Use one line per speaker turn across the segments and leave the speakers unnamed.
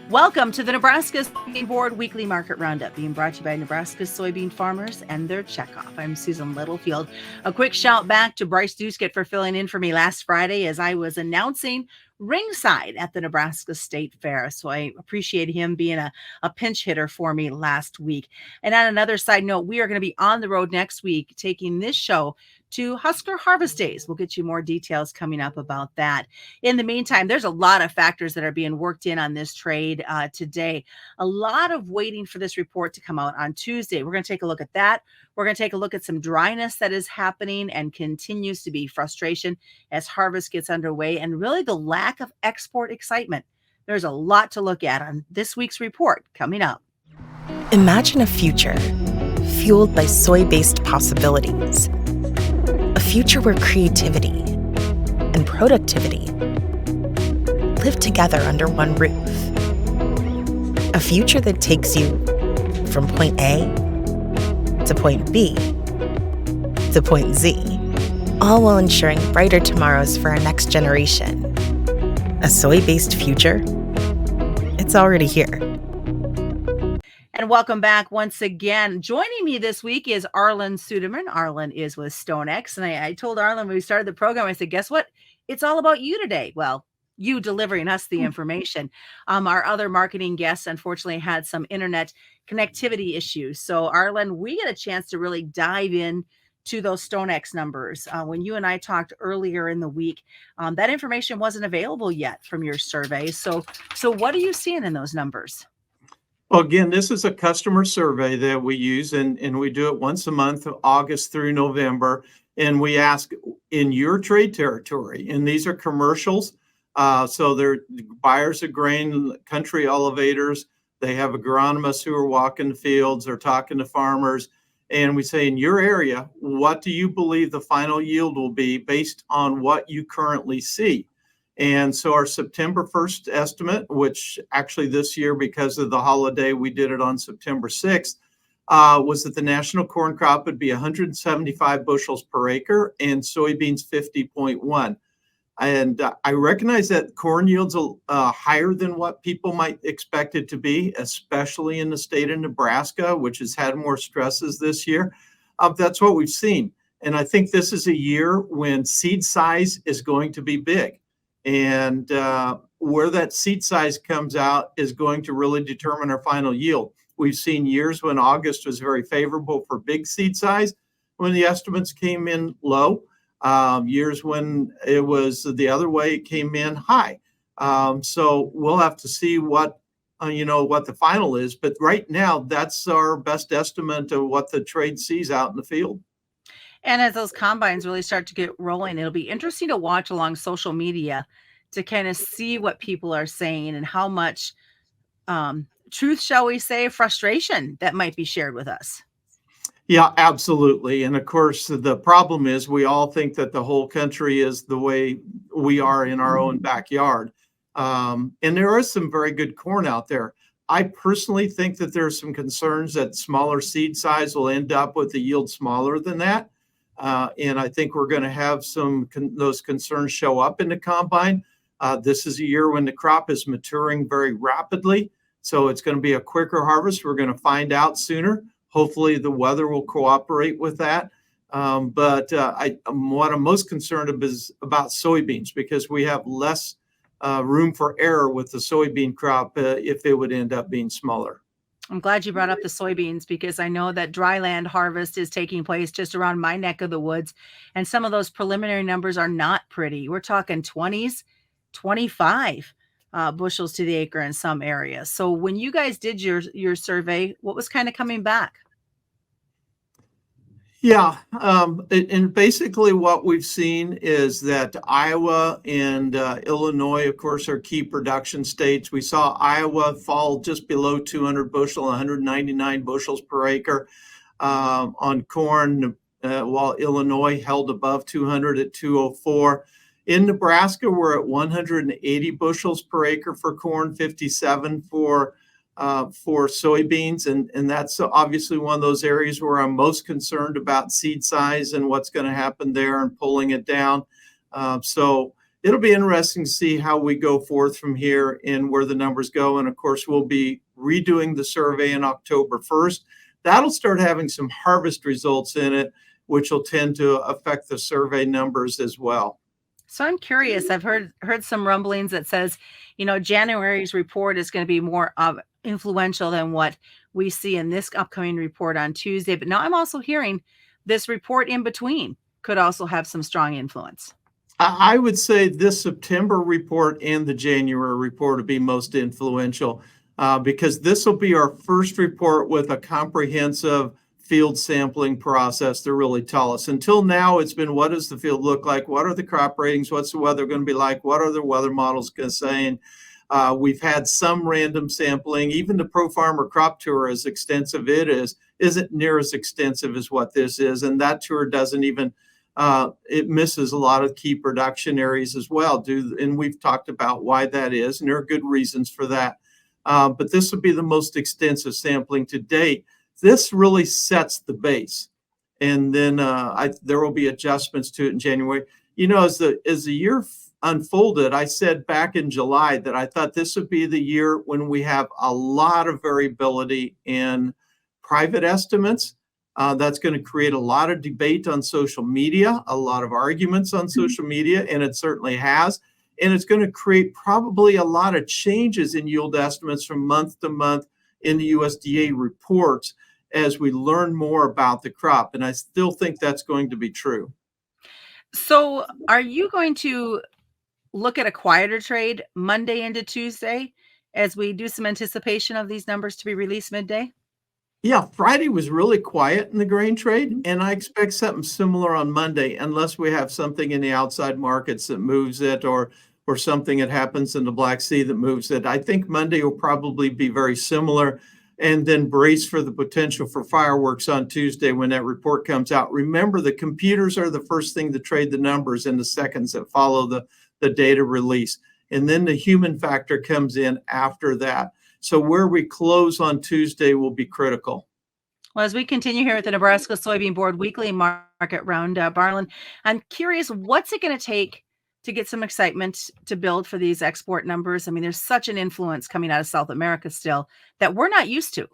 Welcome to the Nebraska Soybean Board Weekly Market Roundup, being brought to you by Nebraska soybean farmers and their checkoff. I'm Susan Littlefield. A quick shout back to Bryce Duskett for filling in for me last Friday as I was announcing ringside at the Nebraska State Fair. So I appreciate him being a pinch hitter for me last week. And on another side note, we are going to be on the road next week taking this show to Husker Harvest Days. We'll get you more details coming up about that. In the meantime, there's a lot of factors that are being worked in on this trade today. A lot of waiting for this report to come out on Tuesday. We're going to take a look at that. We're going to take a look at some dryness that is happening and continues to be frustration as harvest gets underway, and really the lack of export excitement. There's a lot to look at on this week's report coming up.
Imagine a future fueled by soy-based possibilities. A future where creativity and productivity live together under one roof. A future that takes you from point A to point B to point Z, all while ensuring brighter tomorrows for our next generation. A soy-based future? It's already here.
And welcome back once again. Joining me this week is Arlan Suderman. Arlan is with StoneX. And I told Arlan when we started the program, I said, guess what? It's all about you today. Well, you delivering us the information. Our other marketing guests, unfortunately, had some internet connectivity issues. So Arlan, we get a chance to really dive in to those StoneX numbers. When you and I talked earlier in the week, that information wasn't available yet from your survey. So what are you seeing in those numbers?
Well, again, this is a customer survey that we use, and we do it once a month, August through November. And we ask in your trade territory, and these are commercials. So they're buyers of grain, country elevators. They have agronomists who are walking the fields or talking to farmers. And we say, in your area, what do you believe the final yield will be based on what you currently see? And so our September 1st estimate, which actually this year, because of the holiday, we did it on September 6th, was that the national corn crop would be 175 bushels per acre and soybeans 50.1. And I recognize that corn yields are higher than what people might expect it to be, especially in the state of Nebraska, which has had more stresses this year. That's what we've seen. And I think this is a year when seed size is going to be big. And where that seed size comes out is going to really determine our final yield. We've seen years when August was very favorable for big seed size, when the estimates came in low. Years when it was the other way, it came in high. So we'll have to see what the final is. But right now, that's our best estimate of what the trade sees out in the field.
And as those combines really start to get rolling, it'll be interesting to watch along social media to kind of see what people are saying and how much truth, shall we say, frustration that might be shared with us.
Yeah, absolutely. And of course, the problem is we all think that the whole country is the way we are in our own backyard. And there is some very good corn out there. I personally think that there's some concerns that smaller seed size will end up with a yield smaller than that. And I think we're going to have those concerns show up in the combine. This is a year when the crop is maturing very rapidly. So it's going to be a quicker harvest. We're going to find out sooner. Hopefully the weather will cooperate with that. But what I'm most concerned about is about soybeans, because we have less room for error with the soybean crop if it would end up being smaller.
I'm glad you brought up the soybeans, because I know that dryland harvest is taking place just around my neck of the woods. And some of those preliminary numbers are not pretty. We're talking 20s, 25 bushels to the acre in some areas. So when you guys did your survey, what was kind of coming back?
Yeah, and basically what we've seen is that Iowa and Illinois, of course, are key production states. We saw Iowa fall just below 200 bushel, 199 bushels per acre on corn, while Illinois held above 200 at 204. In Nebraska, we're at 180 bushels per acre for corn, 57 for soybeans. And that's obviously one of those areas where I'm most concerned about seed size and what's going to happen there and pulling it down. So it'll be interesting to see how we go forth from here and where the numbers go. And of course, we'll be redoing the survey on October 1st. That'll start having some harvest results in it, which will tend to affect the survey numbers as well.
So I'm curious. I've heard some rumblings that says, January's report is going to be more influential than what we see in this upcoming report on Tuesday. But now I'm also hearing this report in between could also have some strong influence.
I would say this September report and the January report will be most influential because this will be our first report with a comprehensive field sampling process to really tell us. Until now, it's been, what does the field look like? What are the crop ratings? What's the weather going to be like? What are the weather models saying? We've had some random sampling. Even the Pro Farmer Crop Tour, as extensive it isn't near as extensive as what this is. And that tour doesn't even, it misses a lot of key production areas as well. And we've talked about why that is, and there are good reasons for that. But this will be the most extensive sampling to date. This really sets the base. And then there will be adjustments to it in January. As the year unfolded, I said back in July that I thought this would be the year when we have a lot of variability in private estimates. That's going to create a lot of debate on social media, a lot of arguments on social media, and it certainly has. And it's going to create probably a lot of changes in yield estimates from month to month in the USDA reports as we learn more about the crop. And I still think that's going to be true.
So are you going to look at a quieter trade Monday into Tuesday as we do some anticipation of these numbers to be released midday?
Yeah, Friday was really quiet in the grain trade, and I expect something similar on Monday, unless we have something in the outside markets that moves it or something that happens in the Black Sea that moves it. I think Monday will probably be very similar, and then brace for the potential for fireworks on Tuesday when that report comes out. Remember, the computers are the first thing to trade the numbers in the seconds that follow the data release, and then the human factor comes in after that. So where we close on Tuesday will be critical.
Well, as we continue here with the Nebraska Soybean Board Weekly Market Roundup, Arlan, I'm curious, what's it going to take to get some excitement to build for these export numbers? I mean, there's such an influence coming out of South America still that we're not used to.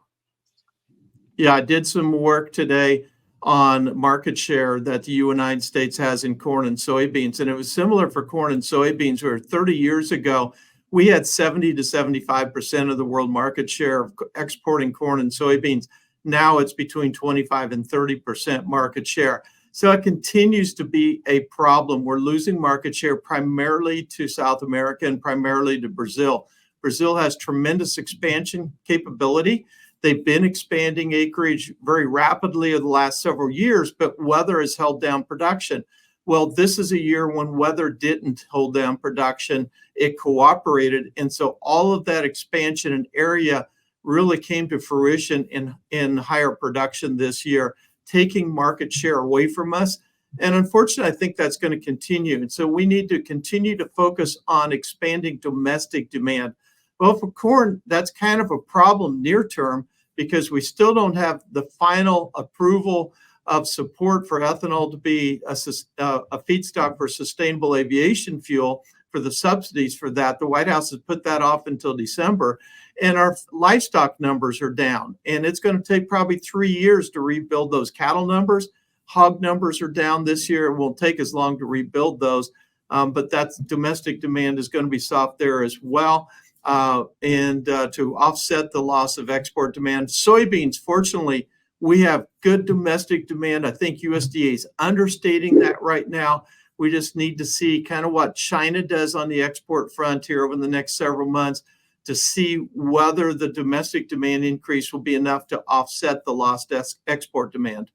Yeah, I did some work today on market share that the United States has in corn and soybeans, and it was similar for corn and soybeans, where 30 years ago, we had 70 to 75% of the world market share of exporting corn and soybeans. Now it's between 25 and 30% market share. So it continues to be a problem. We're losing market share primarily to South America and primarily to Brazil. Brazil has tremendous expansion capability. They've been expanding acreage very rapidly over the last several years, but weather has held down production. Well, this is a year when weather didn't hold down production. It cooperated. And so all of that expansion in area really came to fruition in higher production this year, taking market share away from us. And unfortunately, I think that's going to continue. And so we need to continue to focus on expanding domestic demand. Well, for corn, that's kind of a problem near term because we still don't have the final approval of support for ethanol to be a feedstock for sustainable aviation fuel, for the subsidies for that. The White House has put that off until December, and our livestock numbers are down. And it's going to take probably 3 years to rebuild those cattle numbers. Hog numbers are down this year. It won't take as long to rebuild those, but that's domestic demand is going to be soft there as well. And to offset the loss of export demand, soybeans, fortunately, we have good domestic demand. I think USDA is understating that right now. We just need to see kind of what China does on the export front here over the next several months to see whether the domestic demand increase will be enough to offset the lost export demand.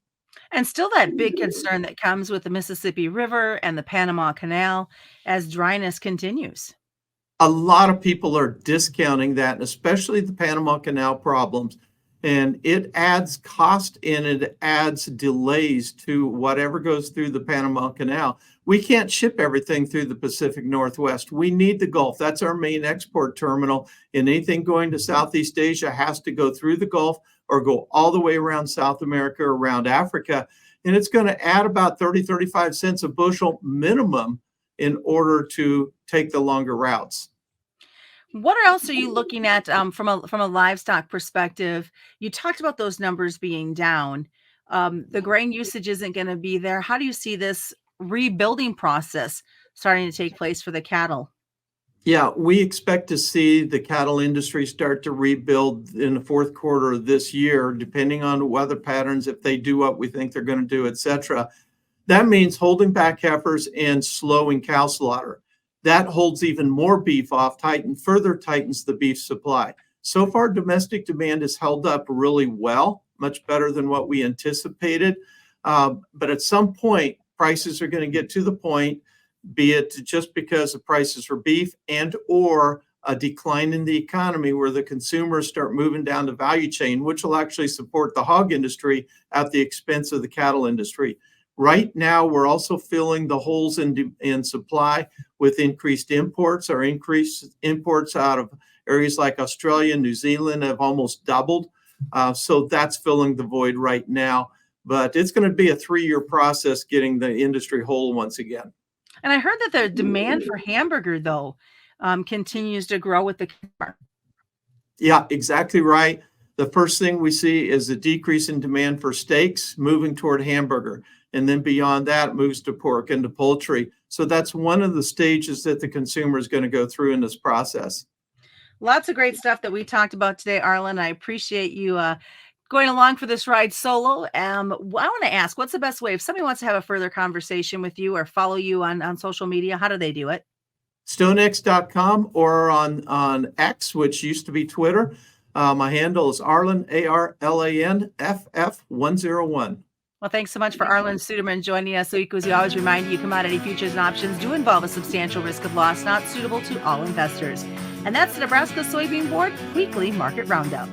And still that big concern that comes with the Mississippi River and the Panama Canal as dryness continues.
A lot of people are discounting that, especially the Panama Canal problems. And it adds cost and it adds delays to whatever goes through the Panama Canal. We can't ship everything through the Pacific Northwest. We need the Gulf. That's our main export terminal. And anything going to Southeast Asia has to go through the Gulf or go all the way around South America or around Africa. And it's going to add about 30, 35 cents a bushel minimum in order to take the longer routes.
What else are you looking at from a livestock perspective? You talked about those numbers being down. The grain usage isn't going to be there. How do you see this rebuilding process starting to take place for the cattle?
Yeah, we expect to see the cattle industry start to rebuild in the fourth quarter of this year, depending on the weather patterns, if they do what we think they're going to do, et cetera. That means holding back heifers and slowing cow slaughter. That holds even more beef off, further tightens the beef supply. So far, domestic demand has held up really well, much better than what we anticipated. But at some point, prices are going to get to the point, be it just because of prices for beef and or a decline in the economy where the consumers start moving down the value chain, which will actually support the hog industry at the expense of the cattle industry. Right now, we're also filling the holes in supply with increased imports. Our increased imports out of areas like Australia and New Zealand have almost doubled. So that's filling the void right now. But it's going to be a 3-year process getting the industry whole once again.
And I heard that the demand for hamburger, though, continues to grow with the consumer.
Yeah, exactly right. The first thing we see is a decrease in demand for steaks moving toward hamburger. And then beyond that, it moves to pork and to poultry. So that's one of the stages that the consumer is going to go through in this process.
Lots of great stuff that we talked about today, Arlan. I appreciate you going along for this ride solo. I want to ask, what's the best way if somebody wants to have a further conversation with you or follow you on social media? How do they do it?
StoneX.com or on X, which used to be Twitter. My handle is Arlan, Arlan FF101.
Well, thanks so much for Arlan Suderman joining us. So as we always remind you, commodity futures and options do involve a substantial risk of loss, not suitable to all investors. And that's the Nebraska Soybean Board Weekly Market Roundup.